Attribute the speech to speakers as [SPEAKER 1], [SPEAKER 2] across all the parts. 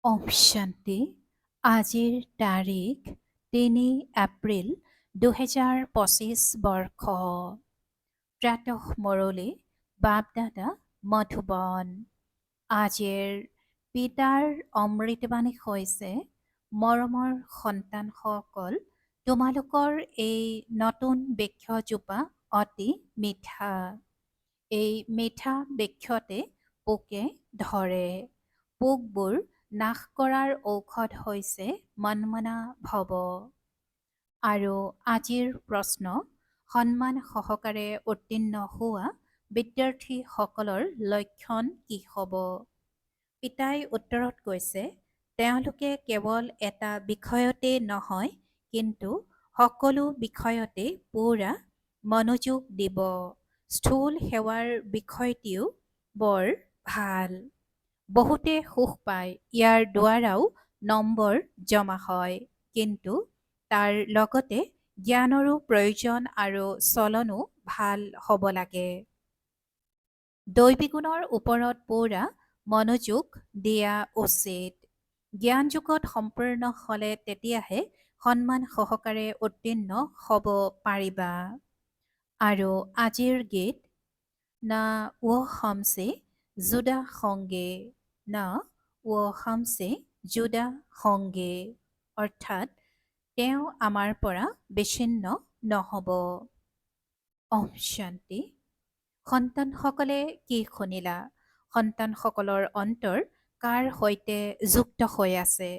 [SPEAKER 1] ওম শান্তি। আজিৰ তাৰিখ ৩ এপ্ৰিল ২০২৫ বৰ্ষ। প্ৰাতঃ মুৰলী বাপদাদা মধুবন। আজিৰ পিতাৰ অমৃতবাণী হৈছে, মৰমৰ সন্তানসকল, তোমালোকৰ এই নতুন বৃক্ষজোপা অতি মিঠা। এই মিঠা বৃক্ষতে পোকে ধৰে। পোকবোৰ নাশ কৰাৰ ঔষধ হৈছে মন্মনা ভৱ। আৰু আজিৰ প্ৰশ্ন, সন্মান সহকাৰে উত্তীৰ্ণ হোৱা বিদ্যাৰ্থীসকলৰ লক্ষণ কি হ'ব? পিতাই উত্তৰত কৈছে, তেওঁলোকে কেৱল এটা বিষয়তে নহয়, কিন্তু সকলো বিষয়তে পূৰা মনোযোগ দিব। স্থূল সেৱাৰ বিষয়টিও বৰ ভাল। বহুতে সুখ পায়, ইয়াৰ দ্বাৰাও নম্বৰ জমা হয়, কিন্তু তাৰ লগতে জ্ঞানৰো প্ৰয়োজন আৰু চলনো ভাল হ'ব লাগে। দৈৱীগুণৰ ওপৰত পূৰা মনোযোগ দিয়া উচিত। জ্ঞান যুগত সম্পূৰ্ণ হ'লে তেতিয়াহে সন্মান সহকাৰে উত্তীৰ্ণ হ'ব পাৰিবা। আৰু আজিৰ গীত, না ও হামছে জুদা হংগে, না ও হামছে জুদা হংগে, অৰ্থাৎ তেওঁ আমাৰ পৰা বিচ্ছিন্ন নহ'ব। ওম শান্তি। সন্তানসকলে কি শুনিলা? সন্তানসকলৰ অন্তৰ কাৰ সৈতে যুক্ত হৈ আছে?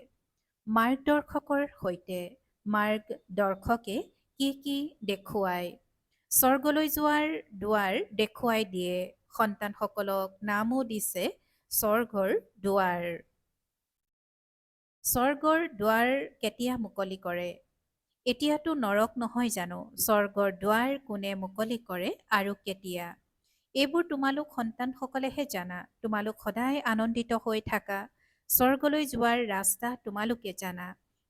[SPEAKER 1] মাৰ্গদৰ্শকৰ সৈতে। মাৰ্গদৰ্শকে কি কি দেখুৱায়? স্বৰ্গলৈ যোৱাৰ দুৱাৰ দেখুৱাই দিয়ে। সন্তানসকলক নামো দিছে স্বৰ্গৰ দুৱাৰ। স্বৰ্গৰ দুৱাৰ কেতিয়া মুকলি কৰে? এতিয়াতো নৰক নহয় জানো? স্বৰ্গৰ দুৱাৰ কোনে মুকলি কৰে আৰু কেতিয়া? এইবোৰ তোমালোক সন্তানসকলেহে জানা। তোমালোক সদায় আনন্দিত হৈ থাকা। স্বৰ্গলৈ যোৱাৰ ৰাস্তা তোমালোকে জানা।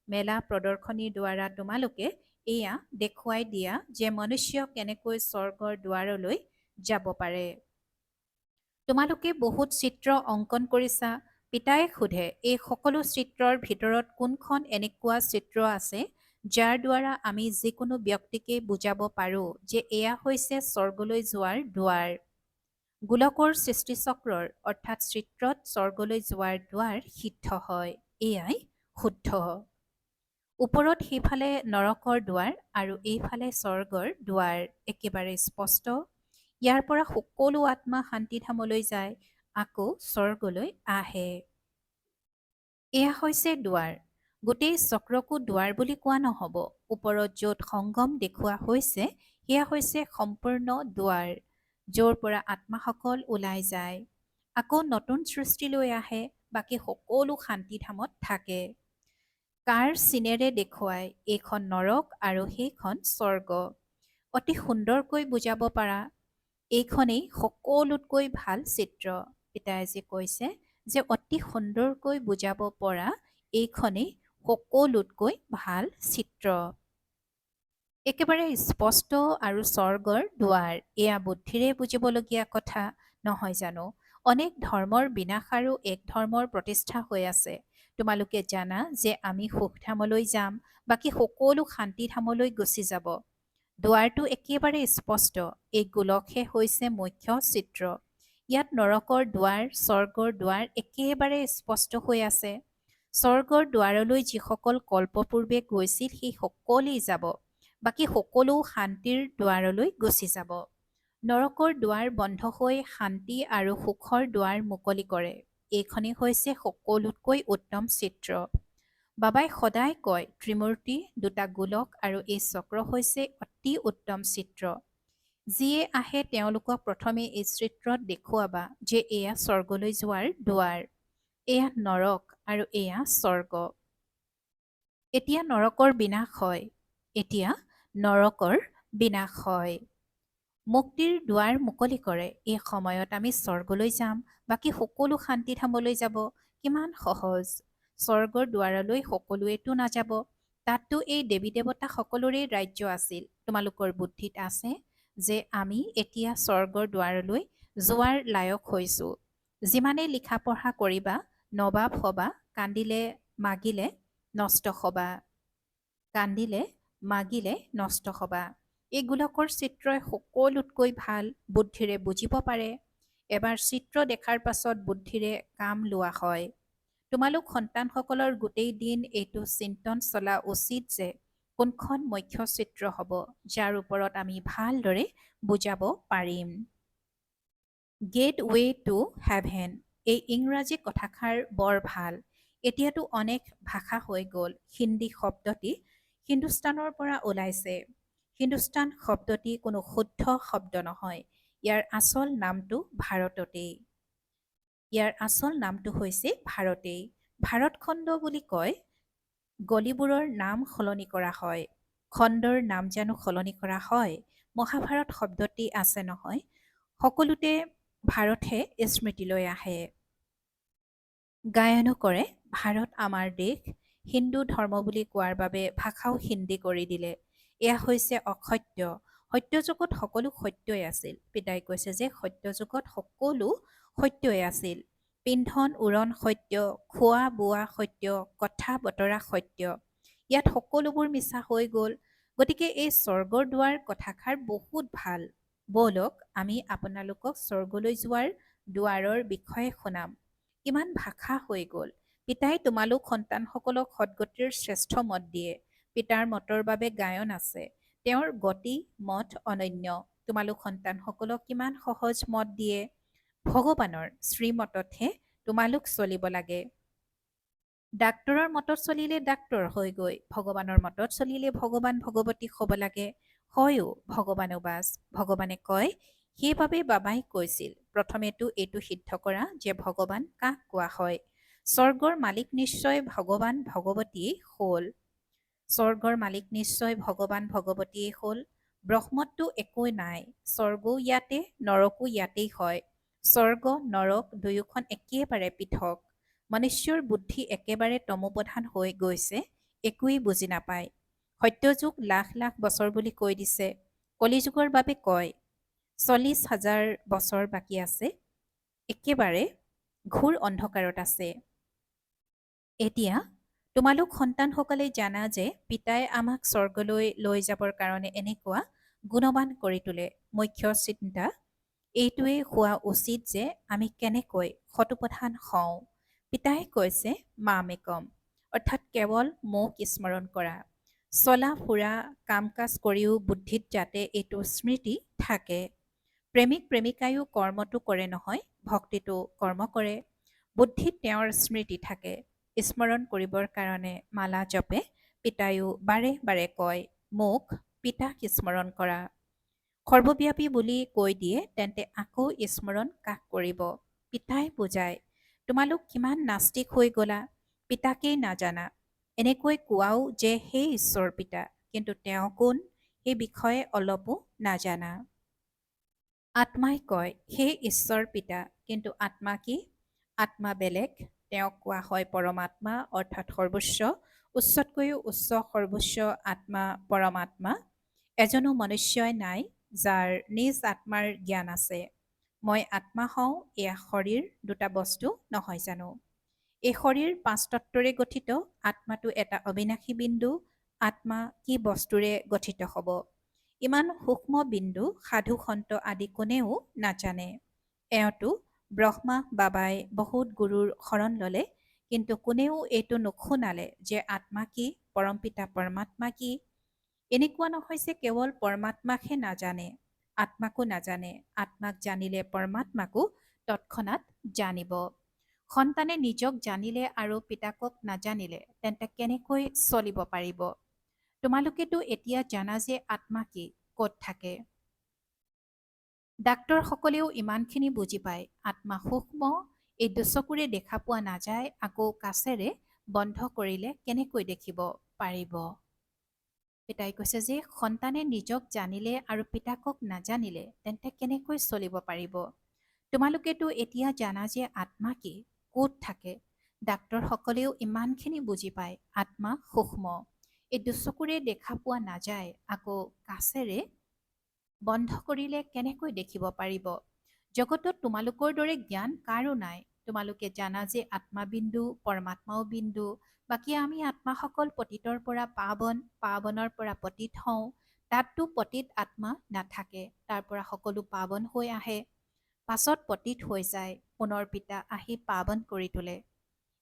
[SPEAKER 1] মেলা প্ৰদৰ্শনীৰ দ্বাৰা তোমালোকে এয়া দেখুৱাই দিয়া যে মনুষ্য কেনেকৈ স্বৰ্গৰ দুৱাৰলৈ যাব পাৰে। তোমালোকে বহুত চিত্ৰ অংকন কৰিছা। পিতাই সোধে, এই সকলো চিত্ৰৰ ভিতৰত কোনখন এনেকুৱা চিত্ৰ আছে যাৰ দ্বাৰা আমি যিকোনো ব্যক্তিকে বুজাব পাৰোঁ যে এয়া হৈছে স্বৰ্গলৈ যোৱাৰ দুৱাৰ? গোলকৰ সৃষ্টিচক্ৰৰ অৰ্থাৎ চিত্ৰত স্বৰ্গলৈ যোৱাৰ দুৱাৰ সিদ্ধ হয়। এয়াই শুদ্ধ। ওপৰত সেইফালে নৰকৰ দুৱাৰ আৰু এইফালে স্বৰ্গৰ দুৱাৰ একেবাৰে স্পষ্ট। ইয়াৰ পৰা সকলো আত্মা শান্তিধামলৈ যায়, আকৌ স্বৰ্গলৈ আহে। এয়া হৈছে দুৱাৰ। গোটেই চক্ৰকো দুৱাৰ বুলি কোৱা নহ'ব। ওপৰত য'ত সংগম দেখুওৱা হৈছে, সেয়া হৈছে সম্পূৰ্ণ দুৱাৰ, য'ৰ পৰা আত্মাসকল ওলাই যায়, আকৌ নতুন সৃষ্টিলৈ আহে, বাকী সকলো শান্তিধামত থাকে। কাৰ চিনেৰে দেখুৱাই এইখন নৰক আৰু সেইখন স্বৰ্গ? অতি সুন্দৰকৈ বুজাব পাৰা। এইখনেই সকলোতকৈ ভাল চিত্ৰ। পিতাই যে কৈছে যে অতি সুন্দৰকৈ বুজাব পৰা এইখনেই সকলোতকৈ ভাল চিত্ৰ। একেবাৰে স্পষ্ট আৰু স্বৰ্গৰ দুৱাৰ। এয়া বুদ্ধিৰে বুজিবলগীয়া কথা নহয় জানো? অনেক ধৰ্মৰ বিনাশ আৰু এক ধৰ্মৰ প্ৰতিষ্ঠা হৈ আছে। তোমালোকে জানা যে আমি সুখধামলৈ যাম, বাকী সকলো শান্তিধামলৈ গুচি যাব। দুৱাৰটো একেবাৰে স্পষ্ট। এই গোলকহে হৈছে মুখ্য চিত্ৰ। ইয়াত নৰকৰ দুৱাৰ, স্বৰ্গৰ দুৱাৰ একেবাৰে স্পষ্ট হৈ আছে। স্বৰ্গৰ দুৱাৰলৈ যিসকল কল্পপূৰ্বে গৈছিল সেই সকলেই যাব, বাকী সকলো শান্তিৰ দুৱাৰলৈ গুচি যাব। নৰকৰ দুৱাৰ বন্ধ হৈ শান্তি আৰু সুখৰ দুৱাৰ মুকলি কৰে। এইখনেই হৈছে সকলোতকৈ উত্তম চিত্ৰ। বাবাই সদায় কয়, ত্ৰিমূৰ্তি, দুটা গোলক আৰু এই চক্ৰ হৈছে অতি উত্তম চিত্ৰ। যিয়ে আহে তেওঁলোকক প্ৰথমে এই চিত্ৰত দেখুৱাবা যে এয়া স্বৰ্গলৈ যোৱাৰ দুৱাৰ, এয়া নৰক আৰু এয়া স্বৰ্গ। এতিয়া নৰকৰ বিনাশ হয়। এতিয়া নৰকৰ বিনাশ হয়। মুক্তিৰ দুৱাৰ মুকলি কৰে। এই সময়ত আমি স্বৰ্গলৈ যাম, বাকী সকলো শান্তিধামলৈ যাব। কিমান সহজ। স্বৰ্গৰ দুৱাৰলৈ সকলোৱেতো নাযাব। তাততো এই দেৱী দেৱতা সকলোৰে ৰাজ্য আছিল। তোমালোকৰ বুদ্ধিত আছে যে আমি এতিয়া স্বৰ্গৰ দুৱাৰলৈ যোৱাৰ লায়ক হৈছোঁ। যিমানেই লিখা পঢ়া কৰিবা, নবাব হবা, কান্দিলে মাগিলে নষ্ট হবা। কান্দিলে মাগিলে নষ্ট হবা। এই গোলকৰ চিত্ৰই সকলোতকৈ ভাল বুদ্ধিৰে বুজিব পাৰে। এবাৰ চিত্ৰ দেখাৰ পাছত বুদ্ধিৰে কাম লোৱা হয়। তোমালোক সন্তানসকলৰ গোটেই দিন এইটো চিন্তন চলা উচিত যে কোনখন মুখ্য চিত্ৰ হ'ব, যাৰ ওপৰত আমি ভালদৰে বুজাব পাৰিম। গেট ৱে টু হেভেন, এই ইংৰাজী কথাষাৰ বৰ ভাল। এতিয়াতো অনেক ভাষা হৈ গ'ল। হিন্দী শব্দটি হিন্দুস্তানৰ পৰা ওলাইছে। হিন্দুস্তান শব্দটি কোনো শুদ্ধ শব্দ নহয়। ইয়াৰ আচল নামটো ভাৰততেই। ইয়াৰ আচল নামটো হৈছে ভাৰতেই। ভাৰতখণ্ড বুলি কয়। গলিবোৰৰ নাম সলনি কৰা হয়। খণ্ডৰ নাম জানো সলনি কৰা হয়? মহাভাৰত শব্দটি আছে নহয়। সকলোতে ভাৰতহে স্মৃতিলৈ আহে। গায়নো কৰে, ভাৰত আমাৰ দেশ। হিন্দু ধৰ্ম বুলি কোৱাৰ বাবে ভাষাও হিন্দী কৰি দিলে। এয়া হৈছে অসত্য। সত্য যুগত সকলো সত্যই আছিল। পিতাই কৈছে যে সত্য যুগত সকলো সত্যই আছিল। পিন্ধন উৰণ সত্য, খোৱা বোৱা সত্য, কথা বতৰা সত্য। ইয়াত সকলোবোৰ মিছা হৈ গ'ল। গতিকে এই স্বৰ্গৰ দুৱাৰ কথাষাৰ বহুত ভাল। ব'লক আমি আপোনালোকক স্বৰ্গলৈ যোৱাৰ দুৱাৰৰ বিষয়ে শুনাম। কিমান ভাষা হৈ গ'ল। পিতাই তোমালোক সন্তানসকলক সদ্গতিৰ শ্ৰেষ্ঠ মত দিয়ে। পিতাৰ মতৰ বাবে গায়ন আছে। তেওঁৰ গতি মত অনন্য। তোমালোক সন্তানসকলক কিমান সহজ মত দিয়ে। ভগৱানৰ শ্ৰীমততহে তোমালোক চলিব লাগে। ডাক্তৰৰ মতত চলিলে ডাক্তৰ হয়গৈ, ভগৱানৰ মতত চলিলে ভগৱান ভগৱতী হ'ব লাগে। হয়ো ভগৱানো বাছ। ভগৱানে কয়, সেইবাবে বাবাই কৈছিল প্ৰথমেতো এইটো সিদ্ধ কৰা যে ভগৱান কাক কোৱা হয়। স্বৰ্গৰ মালিক নিশ্চয় ভগৱান ভগৱতীয়ে হ'ল। স্বৰ্গৰ মালিক নিশ্চয় ভগৱান ভগৱতীয়ে হ'ল। ব্ৰহ্মততো একোৱেই নাই। স্বৰ্গও ইয়াতে, নৰকো ইয়াতেই হয়। স্বৰ্গ নৰক দুয়োখন একেবাৰে পৃথক। মনুষ্যৰ বুদ্ধি একেবাৰে তমোপ্ৰধান হৈ গৈছে, একোৱেই বুজি নাপায়। সত্যযুগ লাখ লাখ বছৰ বুলি কৈ দিছে। কলিযুগৰ বাবে কয় 40,000 বছৰ বাকী আছে। একেবাৰে ঘোৰ অন্ধকাৰত আছে। এতিয়া তোমালোক সন্তানসকলে জানা যে পিতাই আমাক স্বৰ্গলৈ লৈ যাবৰ কাৰণে এনেকুৱা গুণৱান কৰি তোলে। মুখ্য চিন্তা এইটোৱেই হোৱা উচিত যে আমি কেনেকৈ শতপ্ৰধান হওঁ। পিতাই কৈছে মামেকম, অৰ্থাৎ কেৱল মোক স্মৰণ কৰা। চলা ফুৰা কাম কাজ কৰিও বুদ্ধিত যাতে এইটো স্মৃতি থাকে। প্ৰেমিক প্ৰেমিকায়ো কৰ্মটো কৰে নহয়, ভক্তিটো কৰ্ম কৰে। বুদ্ধিত তেওঁৰ স্মৃতি থাকে। স্মৰণ কৰিবৰ কাৰণে মালা জপে। পিতায়ো বাৰে বাৰে কয়, মোক পিতাক স্মৰণ কৰা। সৰ্বব্যাপী বুলি কৈ দিয়ে, তেন্তে আকৌ স্মৰণ কাক কৰিব? পিতাই বুজায়, তোমালোক কিমান নাস্তিক হৈ গলা, পিতাকেই নাজানা। এনেকৈ কোৱাও যে সেই ঈশ্বৰ পিতা, কিন্তু তেওঁ কোন সেই বিষয়ে অলপো নাজানা। আত্মাই কয় হে ঈশ্বৰ পিতা, কিন্তু আত্মা কি? আত্মা বেলেগ। তেওঁক কোৱা হয় পৰমাত্মা, অৰ্থাৎ সৰ্বোচ্চ, উচ্চতকৈও উচ্চ সৰ্বোচ্চ আত্মা পৰমাত্মা। এজনো মনুষ্যই নাই যাৰ নিজ আত্মাৰ জ্ঞান আছে। মই আত্মা হওঁ, এয়া শৰীৰ দুটা বস্তু নহয় জানো? এই শৰীৰ 5 তত্বৰে গঠিত। আত্মাটো এটা অবিনাশী বিন্দু। আত্মা কি বস্তুৰে গঠিত হ'ব? ইমান সূক্ষ্ম বিন্দু সাধু সন্ত আদি কোনেও নাজানে। এওঁতো ব্ৰহ্মা বাবাই বহুত গুৰুৰ শৰণ ল'লে, কিন্তু কোনেও এইটো নুশুনালে যে আত্মা কি, পৰমপিতা পৰমাত্মা কি। এনেকুৱা নহয় যে কেৱল পৰমাত্মাকহে নাজানে, আত্মাকো নাজানে। আত্মাক জানিলে পৰমাত্মাকো তৎক্ষণাৎ জানিব। সন্তানে নিজক জানিলে আৰু পিতাকক নাজানিলে তেন্তে কেনেকৈ চলিব পাৰিব? তোমালোকেতো এতিয়া জানা যে আত্মা কি, ক'ত থাকে। ডাক্তৰসকলেও ইমানখিনি বুজি পায়। আত্মা সূক্ষ্ম, এই দুচকুৰে দেখা পোৱা নাযায়। আকৌ কাচেৰে বন্ধ কৰিলে কেনেকৈ দেখিব পাৰিব? পিতাই কৈছে যে সন্তানে নিজক জানিলে আৰু পিতাকক নাজানিলে তেন্তে কেনেকৈ চলিব পাৰিব? তোমালোকেতো এতিয়া জানা যে আত্মা কি, ক'ত থাকে। ডাক্তৰসকলেও ইমানখিনি বুজি পায়। আত্মা সূক্ষ্ম, এই দুচকুৰে দেখা পোৱা নাযায়। আকৌ কাচেৰে বন্ধ কৰিলে কেনেকৈ দেখিব পাৰিব? জগতত তোমালোকৰ দৰে জ্ঞান কাৰো নাই। তোমালোকে জানা যে আত্মা বিন্দু পৰমাত্মাও বিন্দু। বাকী আমি আত্মাসকল পতিতৰ পৰা পাৱন, পাৱনৰ পৰা পতিত হওঁ। তাততো পতিত আত্মা নাথাকে, তাৰ পৰা সকলো পাৱন হৈ আহে, পাছত পতিত হৈ যায়, পুনৰ পিতা আহি পাৱন কৰি তোলে।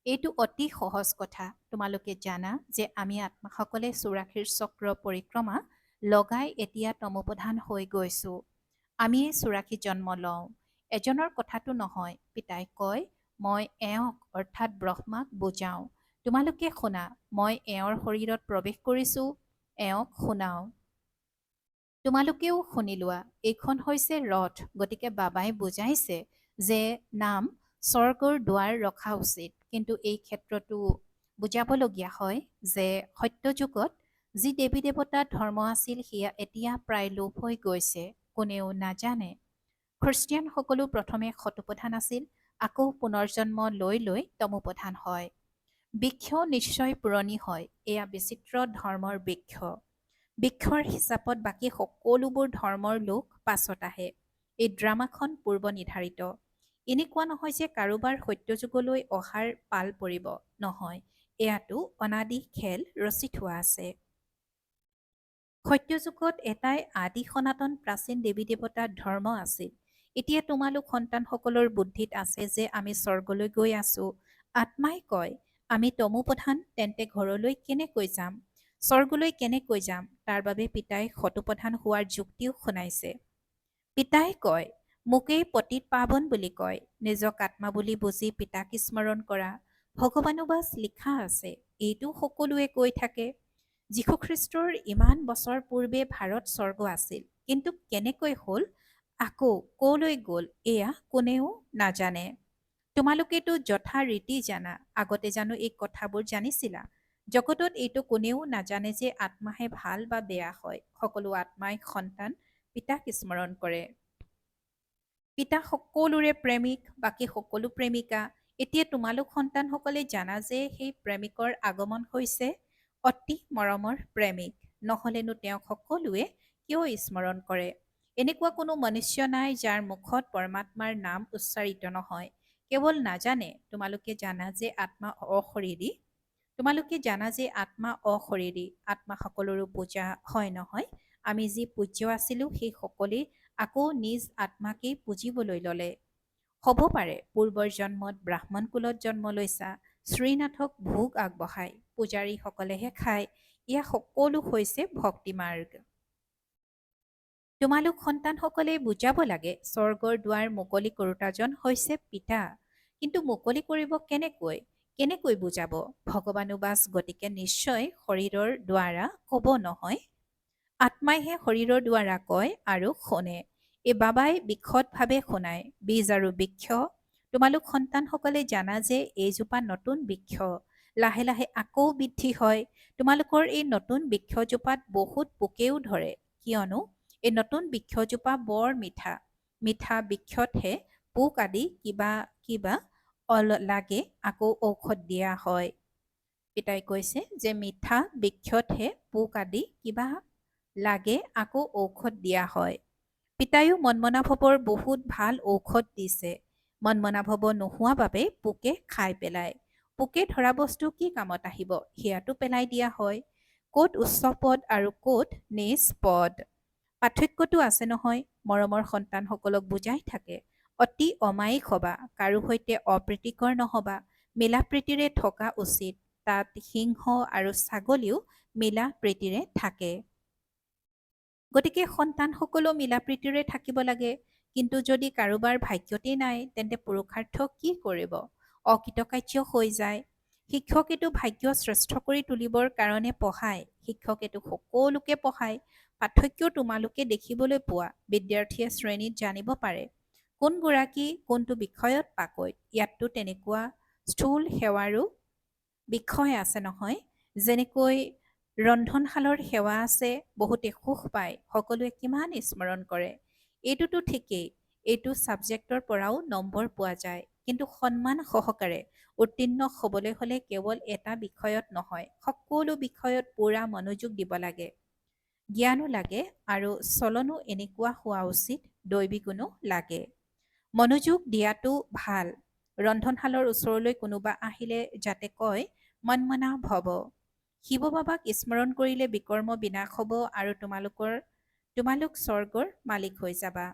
[SPEAKER 1] এইটো অতি সহজ কথা। তোমালোকে জানা যে আমি আত্মাসকলে ৮৪ চক্ৰ পৰিক্ৰমা লগাই এতিয়া তমোপ্ৰধান হৈ গৈছো। আমি এই ৮৪ জন্ম লওঁ। এজনৰ কথাটো নহয়, পিতাই কয় মই এওঁক অৰ্থাৎ ব্ৰহ্মাক বুজাওঁ। তোমালোকে শুনা, মই এওঁৰ শৰীৰত প্ৰৱেশ কৰিছো, এওঁক শুনাওঁ। তোমালোকেও শুনি লোৱা। এইখন হৈছে ৰথ, গতিকে বাবাই বুজাইছে যে নাম স্বৰ্গৰ দুৱাৰ ৰখা উচিত। কিন্তু এই ক্ষেত্ৰতো বুজাবলগীয়া হয় যে সত্যযুগত যি দেৱী দেৱতাৰ ধৰ্ম আছিল সেয়া এতিয়া প্ৰায় লোপ হৈ গৈছে, কোনেও নাজানে। খ্ৰীষ্টিয়ানসকলো প্ৰথমে শতপ্ৰধান আছিল, আকৌ পুনৰ্জন্ম লৈ লৈ তমোপ্ৰধান হয়। বৃক্ষ নিশ্চয় পুৰণি হয়, এয়া বিচিত্ৰ ধৰ্মৰ বৃক্ষ। বৃক্ষৰ হিচাপত বাকী সকলোবোৰ ধৰ্মৰ লোক পাছত আহে। এই ড্ৰামাখন পূৰ্ব নিৰ্ধাৰিত। এনেকুৱা নহয় যে কাৰোবাৰ সত্যযুগলৈ অহাৰ পাল পৰিব, নহয়, এয়াতো অনাদি খেল ৰচি থোৱা আছে। সত্যযুগত এটাই আদি সনাতন প্ৰাচীন দেৱী দেৱতাৰ ধৰ্ম আছিল। এতিয়া তোমালোক সন্তানসকলৰ বুদ্ধিত আছে যে আমি স্বৰ্গলৈ গৈ আছো। আত্মাই কয় আমি তমোপ্ৰধান, তেন্তে ঘৰলৈ কেনেকৈ যাম, স্বৰ্গলৈ কেনেকৈ যাম? তাৰ বাবে পিতাই শতপ্ৰধান হোৱাৰ যুক্তিও শুনাইছে। পিতাই কয় মোকেই পতিত পাৱন বুলি কয়। নিজক আত্মা বুলি বুজি পিতাক স্মৰণ কৰা। ভগৱানুবাচ লিখা আছে, এইটো সকলোৱে কৈ থাকে। যীশুখ্ৰীষ্টৰ ইমান বছৰ পূৰ্বে ভাৰত স্বৰ্গ আছিল, কিন্তু কেনেকৈ হ'ল, আকৌ কলৈ গ'ল, এয়া কোনেও নাজানে। তোমালোকেতো যথা ৰীতি জানা, আগতে জানো এই কথাবোৰ জানিছিলা? জগতত এইটো কোনেও নাজানে যে আত্মাহে ভাল বা বেয়া হয়। সকলো আত্মাই সন্তান পিতাক স্মৰণ কৰে। পিতা সকলোৰে প্ৰেমিক, বাকী সকলো প্ৰেমিকা। এতিয়া তোমালোক সন্তানসকলে জানা যে সেই প্ৰেমিকৰ আগমন হৈছে অতি মৰমৰ প্ৰেমিক, নহলেনো তেওঁক সকলোৱে কিয় স্মৰণ কৰে? এনেকুৱা কোনো মনুষ্য নাই যাৰ মুখত পৰমাত্মাৰ নাম উচ্চাৰিত নহয়। কেৱল নাজানে। তোমালোকে জানা যে আত্মা অশৰীৰী। তোমালোকে জানা যে আত্মা অশৰীৰী। আত্মা সকলোৰো পূজা হয় নহয়। আমি যি পূজ্য আছিলোঁ সেই সকলেই আকৌ নিজ আত্মাকেই পুজিবলৈ ল'লে। হ'ব পাৰে পূৰ্বৰ জন্মত ব্ৰাহ্মণ কুলত জন্ম লৈছা, শ্ৰীনাথক ভোগ আগবঢ়াই পূজাৰীসকলেহে খায়। এয়া সকলো হৈছে ভক্তিমাৰ্গ। তোমালোক সন্তানসকলে বুজাব লাগে স্বৰ্গৰ দুৱাৰ মুকলি কৰোতাজন হৈছে পিতা। কিন্তু মুকলি কৰিব কেনেকৈ, কেনেকৈ বুজাব? ভগৱানুবাচ, গতিকে নিশ্চয় শৰীৰৰ দ্বাৰা ক'ব নহয়। আত্মাইহে শৰীৰৰ দ্বাৰা কয় আৰু শুনে। এই বাবাই বিশদভাৱে শুনায়। বীজ আৰু বৃক্ষ। তোমালোক সন্তানসকলে জানা যে এইজোপা নতুন বৃক্ষ, লাহে লাহে আকৌ বৃদ্ধি হয়। তোমালোকৰ এই নতুন বৃক্ষজোপাত বহুত পোকেও ধৰে, কিয়নো এই নতুন বৃক্ষজোপা বৰ মিঠা। মিঠা বৃক্ষতহে পোক আদি কিবা কিবা লাগে, আকৌ ঔষধ দিয়া হয়। পিতাই কৈছে যে মিঠা বৃক্ষতহে পোক আদি কিবা লাগে, আকৌ ঔষধ দিয়া হয়। পিতায়ো মন্মনাভৱৰ বহুত ভাল ঔষধ দিছে। মন্মনাভৱ নোহোৱা বাবে পোকে খাই পেলায়। পোকে ধৰা বস্তু কি কামত আহিব, সেয়াতো পেলাই দিয়া হয়। ক'ত উচ্চ পদ আৰু ক'ত নিজ পদ, পাৰ্থক্যটো আছে নহয়। মৰমৰ সন্তানসকলক বুজাই থাকে, অতি অমায়িক হবা, কাৰো সৈতে অপ্ৰীতিকৰ নহবা, মিলা প্ৰীতিৰে থকা উচিত। তাত সিংহ আৰু ছাগলীও মিলা প্ৰীতিৰে থাকে। গতিকে সন্তানসকলো মিলা প্ৰীতিৰে থাকিব লাগে। কিন্তু যদি কাৰোবাৰ ভাগ্যতেই নাই, তেন্তে পুৰুষাৰ্থ কি কৰিব? অকৃতকাৰ্য হৈ যায়। শিক্ষকেতো ভাগ্য শ্ৰেষ্ঠ কৰি তুলিবৰ কাৰণে পঢ়ায়। শিক্ষকেতো সকলোকে পঢ়ায়। পাৰ্থক্য তোমালোকে দেখিবলৈ পোৱা। বিদ্যাৰ্থীয়ে শ্ৰেণীত জানিব পাৰে কোনগৰাকী কোনটো বিষয়ত পাকৈত। ইয়াততো তেনেকুৱা স্থূল সেৱাৰো বিষয় আছে নহয়। যেনেকৈ ৰন্ধনশালৰ সেৱা আছে, বহুতে সুখ পায়, সকলোৱে কিমান স্মৰণ কৰে। এইটোতো ঠিকেই, এইটো ছাবজেক্টৰ পৰাও নম্বৰ পোৱা যায়। কিন্তু সন্মান সহকাৰে উত্তীৰ্ণ হ'বলৈ হ'লে কেৱল এটা বিষয়ত নহয়, সকলো বিষয়ত পূৰা মনোযোগ দিব লাগে। জ্ঞানো লাগে আৰু চলনো এনেকুৱা হোৱা উচিত, দৈৱী গুণো লাগে। মনোযোগ দিয়াটো ভাল, ৰন্ধনশালৰ ওচৰলৈ কোনোবা আহিলে যাতে কয় মনমনা ভৱ। শিৱ বাবাক স্মৰণ কৰিলে বিকৰ্ম বিনাশ হ'ব আৰু তোমালোক স্বৰ্গৰ মালিক হৈ যাবা।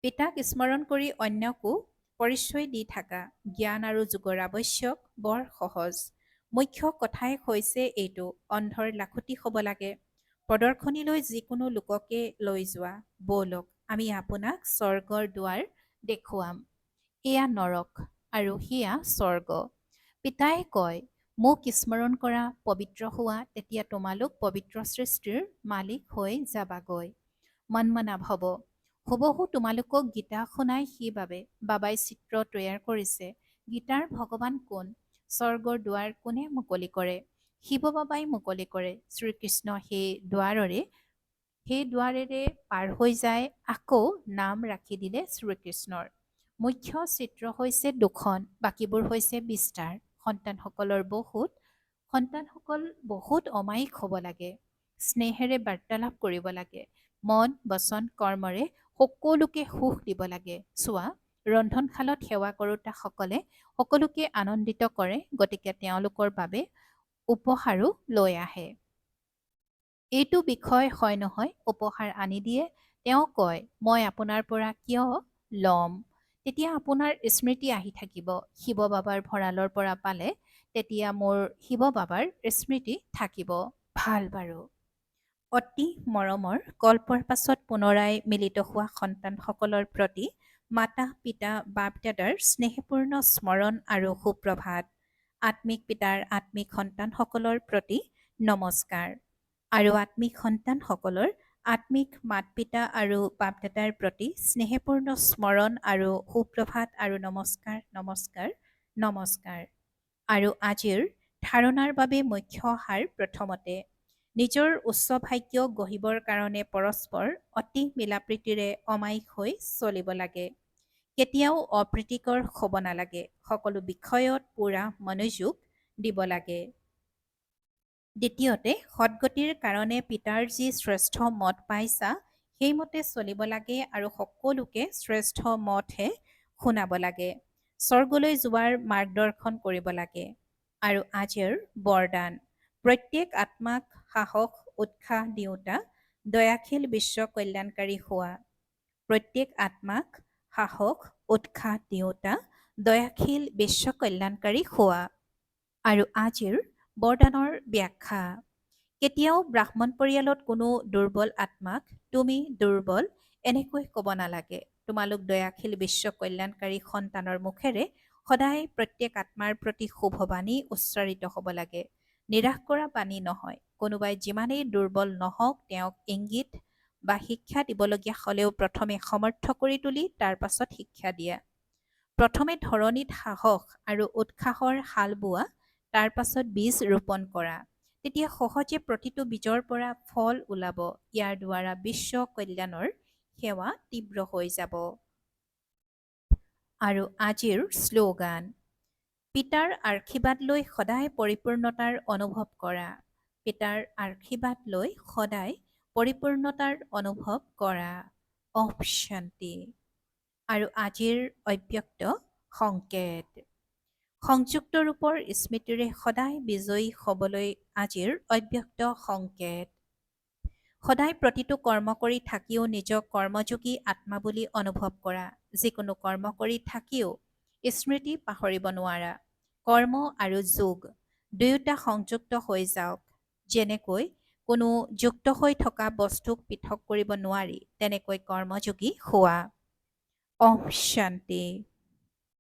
[SPEAKER 1] পিতাক স্মৰণ কৰি অন্যকো পৰিচয় দি থাকা। জ্ঞান আৰু যোগৰ আৱশ্যক বৰ সহজ। মুখ্য কথাই হৈছে এইটো, অন্ধৰ লাখুটি হ'ব লাগে। প্ৰদৰ্শনীলৈ যিকোনো লোককে লৈ যোৱা। ব'লক আমি আপোনাক স্বৰ্গৰ দুৱাৰ দেখুৱাম। এয়া নৰক আৰু সেয়া স্বৰ্গ। পিতাই কয়, মোক স্মৰণ কৰা, পবিত্ৰ হোৱা, তেতিয়া তোমালোক পবিত্ৰ সৃষ্টিৰ মালিক হৈ যাবাগৈ। মনমনা ভৱ। হুবহু তোমালোকক গীতা শুনাই সেইবাবে বাবাই চিত্ৰ তৈয়াৰ কৰিছে। গীতাৰ ভগৱান কোন? স্বৰ্গৰ দুৱাৰ কোনে মুকলি কৰে? শিৱ বাবাই মুকলি কৰে। শ্ৰীকৃষ্ণ সেই দুৱাৰেৰে পাৰ হৈ যায়, আকৌ নাম ৰাখি দিলে শ্ৰীকৃষ্ণৰ। মুখ্য চিত্ৰ হৈছে দুখন, বাকীবোৰ হৈছে বিস্তাৰ। সন্তানসকল বহুত অমায়িক হ'ব লাগে। স্নেহেৰে বাৰ্তালাপ কৰিব লাগে। মন, বচন, কৰ্মৰে সকলোকে সুখ দিব লাগে। চোৱা, ৰন্ধনশালত সেৱা কৰোঁতাসকলে সকলোকে আনন্দিত কৰে, গতিকে তেওঁলোকৰ বাবে উপহাৰো লৈ আহে। এইটো বিষয় হয় নহয়, উপহাৰ আনি দিয়ে। তেওঁ কয়, মই আপোনাৰ পৰা কিয় ল'ম? তেতিয়া আপোনাৰ স্মৃতি আহি থাকিব। শিৱ বাবাৰ ভঁৰালৰ পৰা পালে তেতিয়া মোৰ শিৱ বাবাৰ স্মৃতি থাকিব। ভাল বাৰু। অতি মৰমৰ কল্পৰ পাছত পুনৰাই মিলিত হোৱা সন্তানসকলৰ প্ৰতি মাতা পিতা বাপ দাদাৰ স্নেহপূৰ্ণ স্মৰণ আৰু সুপ্ৰভাত। আত্মিক পিতাৰ আত্মিক সন্তানসকলৰ প্ৰতি নমস্কাৰ। আৰু আত্মিক সন্তানসকলৰ আত্মিক মাত পিতা আৰু বাপ দাদাৰ প্ৰতি স্নেহপূৰ্ণ স্মৰণ আৰু সুপ্ৰভাত আৰু নমস্কাৰ নমস্কাৰ নমস্কাৰ। আৰু আজিৰ ধাৰণাৰ বাবে মুখ্য সাৰ প্ৰথমতে, নিজৰ উচ্চ ভাগ্য গঢ়িবৰ কাৰণে পৰস্পৰ অতি মিলাপ্ৰীতিৰে অমায়িক হৈ চলিব লাগে। কেতিয়াও অপ্ৰীতিকৰ হ'ব নালাগে। সকলো বিষয়ত পূৰা মনোযোগ দিব লাগে। দ্বিতীয়তে, সদ্গতিৰ কাৰণে পিতাৰ যি শ্ৰেষ্ঠ মত পাইছা, সেইমতে চলিব লাগে আৰু সকলোকে শ্ৰেষ্ঠ মতহে শুনাব লাগে। স্বৰ্গলৈ যোৱাৰ মাৰ্গদৰ্শন কৰিব লাগে। আৰু আজিৰ বৰদান, প্ৰত্যেক আত্মাক সাহস উৎসাহ দিওঁতা, দয়াশীল বিশ্ব কল্যাণকাৰী হোৱা। প্ৰত্যেক আত্মাক সাহস উৎসাহ দিওঁতা, দয়াশীল বিশ্ব কল্যাণকাৰী হোৱা। আৰু আজিৰ বৰদানৰ ব্যাখ্যা, কেতিয়াও ব্ৰাহ্মণ পৰিয়ালত কোনো দুৰ্বল আত্মাক তুমি দুৰ্বল এনেকৈ ক'ব নালাগে। তোমালোক দয়াশীল বিশ্ব কল্যাণকাৰী সন্তানৰ মুখেৰে সদায় প্ৰত্যেক আত্মাৰ প্ৰতি শুভবাণী উচ্চাৰিত হ'ব লাগে। নিৰাশ কৰা বাণী নহয়। কোনোবাই যিমানেই দুৰ্বল নহওক তেওঁক ইংগিত বা শিক্ষা দিবলগীয়া হ'লেও প্ৰথমে সমৰ্থ কৰি তুলি তাৰ পাছত শিক্ষা দিয়া। প্ৰথমে ধৰণীত সাহস আৰু উৎসাহৰ হাল বোৱা, তাৰ পাছত বীজ ৰোপণ কৰা। তেতিয়া সহজে প্ৰতিটো বীজৰ পৰা ফল ওলাব। ইয়াৰ দ্বাৰা বিশ্ব কল্যাণৰ সেৱা তীব্ৰ হৈ যাব। আৰু আজিৰ শ্লোগান, পিতাৰ আশীৰ্বাদ লৈ সদায় পৰিপূৰ্ণতাৰ অনুভৱ কৰা। পিতাৰ আশীৰ্বাদ লৈ সদায় পৰিপূৰ্ণতাৰ অনুভৱ কৰা। ওম শান্তি। আৰু আজিৰ অব্যক্ত সংকেত, সংযুক্ত ৰূপৰ স্মৃতিৰে সদায় বিজয়ী হ'বলৈ আজিৰ অব্যক্ত সংকেত। সদায় প্ৰতিটো কৰ্ম কৰি থাকিও নিজক কৰ্মযোগী আত্মা বুলি অনুভৱ কৰা। যিকোনো কৰ্ম কৰি থাকিও স্মৃতি পাহৰিব নোৱাৰা। কৰ্ম আৰু যোগ দুয়োটা সংযুক্ত হৈ যাওক। যেনেকৈ কোনো যুক্ত হৈ থকা বস্তুক পৃথক কৰিব নোৱাৰি, তেনেকৈ কৰ্মযোগী হোৱা। ওম শান্তি।